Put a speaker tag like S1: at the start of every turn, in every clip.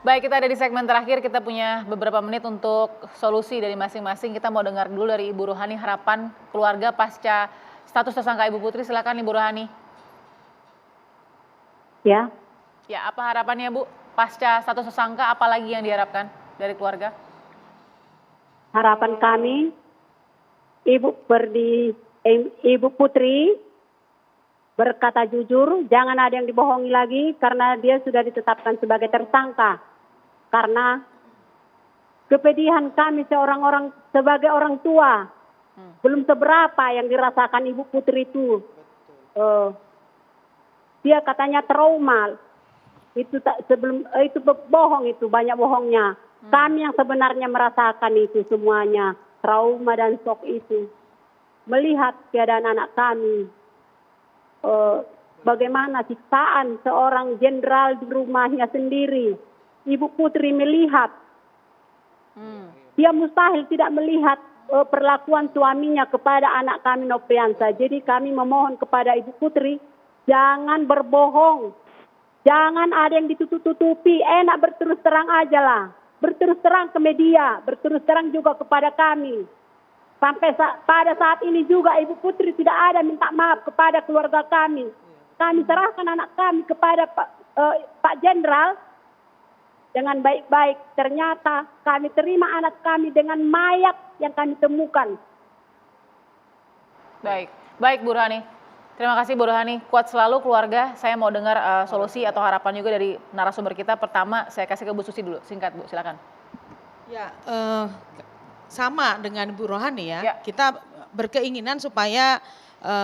S1: Baik, kita ada di segmen terakhir, kita punya beberapa menit untuk solusi dari masing-masing. Kita mau dengar dulu dari Ibu Rohani harapan keluarga pasca status tersangka Ibu Putri. Silakan Ibu Rohani.
S2: Ya,
S1: Ya, apa harapannya Bu? Pasca status tersangka, apa lagi yang diharapkan dari keluarga?
S2: harapan kami Ibu Putri berkata jujur, jangan ada yang dibohongi lagi karena dia sudah ditetapkan sebagai tersangka. Karena kepedihan kami sebagai orang tua belum seberapa yang dirasakan Ibu Putri itu. Dia katanya trauma. Itu bohong, itu banyak bohongnya. Kami yang sebenarnya merasakan itu semuanya, trauma dan shock itu. Melihat keadaan anak kami, bagaimana siksaan seorang jenderal di rumahnya sendiri. Ibu Putri melihat, dia mustahil tidak melihat perlakuan suaminya kepada anak kami Nopriansa. Jadi kami memohon kepada Ibu Putri, jangan berbohong, jangan ada yang ditutup-tutupi, enak berterus terang aja lah. Berterus terang ke media, berterus terang juga kepada kami. Sampai pada saat ini juga Ibu Putri tidak ada minta maaf kepada keluarga kami. Kami serahkan anak kami kepada Pak Jenderal dengan baik-baik. Ternyata kami terima anak kami dengan mayat yang kami temukan.
S1: Baik Bu Rohani. Terima kasih Bu Rohani. Kuat selalu keluarga. Saya mau dengar solusi atau harapan juga dari narasumber kita. Pertama saya kasih ke Bu Susi dulu. Singkat Bu, silakan.
S3: Ya, sama dengan Bu Rohani ya.
S1: Ya.
S3: Kita berkeinginan supaya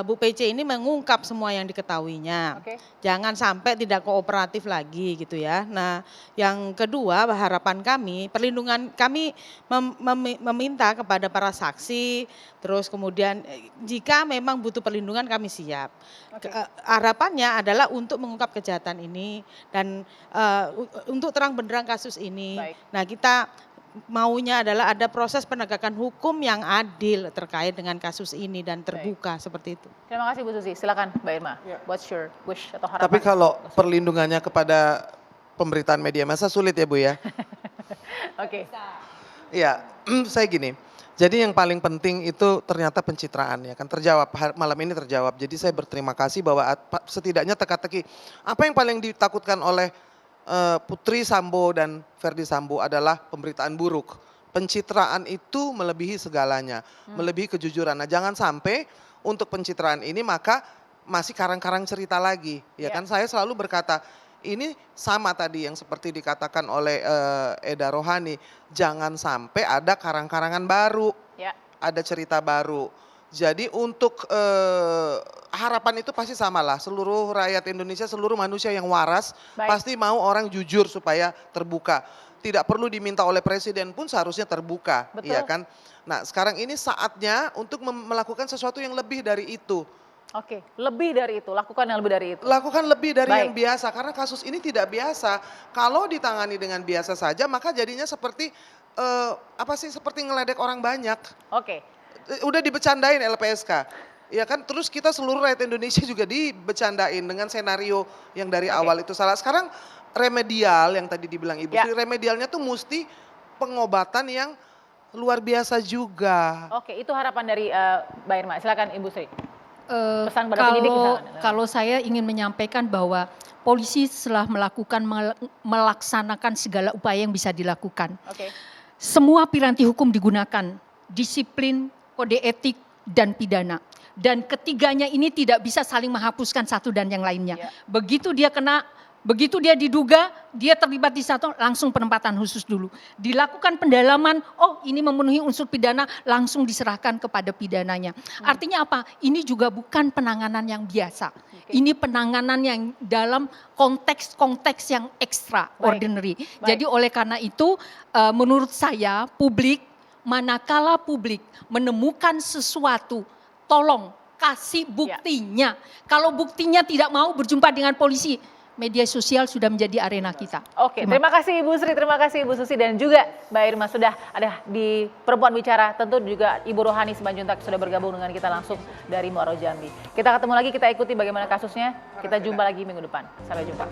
S3: Bu PC ini mengungkap semua yang diketahuinya.
S1: Oke.
S3: Jangan sampai tidak kooperatif lagi gitu ya. Nah, yang kedua harapan kami, perlindungan kami meminta kepada para saksi, terus kemudian jika memang butuh perlindungan kami siap.
S1: Oke.
S3: Harapannya adalah untuk mengungkap kejahatan ini dan untuk terang benderang kasus ini.
S1: Baik.
S3: Nah, kita maunya adalah ada proses penegakan hukum yang adil terkait dengan kasus ini dan terbuka seperti itu.
S1: Terima kasih Bu Susi. Silakan Mbak Irma.
S4: Ya.
S1: What's your wish atau harapan?
S4: Tapi kalau perlindungannya kepada pemberitaan media massa sulit ya Bu ya?
S1: Oke.
S4: Iya, saya gini. Jadi yang paling penting itu ternyata pencitraan ya kan terjawab, malam ini terjawab. Jadi saya berterima kasih bahwa setidaknya teka-teki apa yang paling ditakutkan oleh Putri Sambo dan Verdi Sambo adalah pemberitaan buruk. Pencitraan itu melebihi segalanya, melebihi kejujuran. Nah, jangan sampai untuk pencitraan ini maka masih karang-karang cerita lagi. Ya kan saya selalu berkata, ini sama tadi yang seperti dikatakan oleh Eda Rohani, jangan sampai ada karang-karangan baru, ada cerita baru. Jadi untuk harapan itu pasti samalah, seluruh rakyat Indonesia, seluruh manusia yang waras pasti mau orang jujur supaya terbuka. Tidak perlu diminta oleh presiden pun seharusnya terbuka, ya kan? Nah, sekarang ini saatnya untuk melakukan sesuatu yang lebih dari itu.
S1: Oke, lebih dari itu, lakukan yang lebih dari itu.
S4: Lakukan lebih dari yang biasa, karena kasus ini tidak biasa. Kalau ditangani dengan biasa saja, maka jadinya seperti seperti ngeledek orang banyak.
S1: Oke.
S4: Udah dibecandain LPSK. Ya kan, terus kita seluruh rakyat Indonesia juga dibecandain dengan senario yang dari awal itu salah. Sekarang remedial yang tadi dibilang Ibu Sri, remedialnya tuh mesti pengobatan yang luar biasa juga.
S1: Oke, itu harapan dari Mbak Irma. Silakan Ibu Sri. Pesan pada penyidik misalnya.
S5: Kalau saya ingin menyampaikan bahwa polisi setelah melaksanakan segala upaya yang bisa dilakukan. Semua piranti hukum digunakan, disiplin, kode etik, dan pidana. Dan ketiganya ini tidak bisa saling menghapuskan satu dan yang lainnya. Begitu dia diduga, dia terlibat di satu, langsung penempatan khusus dulu. Dilakukan pendalaman, oh ini memenuhi unsur pidana, langsung diserahkan kepada pidananya. Artinya apa? Ini juga bukan penanganan yang biasa. Ini penanganan yang dalam konteks-konteks yang extraordinary. Jadi oleh karena itu, menurut saya publik, manakala publik menemukan sesuatu, tolong kasih buktinya. Kalau buktinya tidak mau berjumpa dengan polisi, media sosial sudah menjadi arena kita.
S1: Oke, terima kasih Ibu Sri, terima kasih Ibu Susi dan juga Mbak Irma sudah ada di Perempuan Bicara. Tentu juga Ibu Rohani Simanjuntak sudah bergabung dengan kita langsung dari Muaro Jambi. Kita ketemu lagi, kita ikuti bagaimana kasusnya. Kita jumpa lagi minggu depan. Sampai jumpa.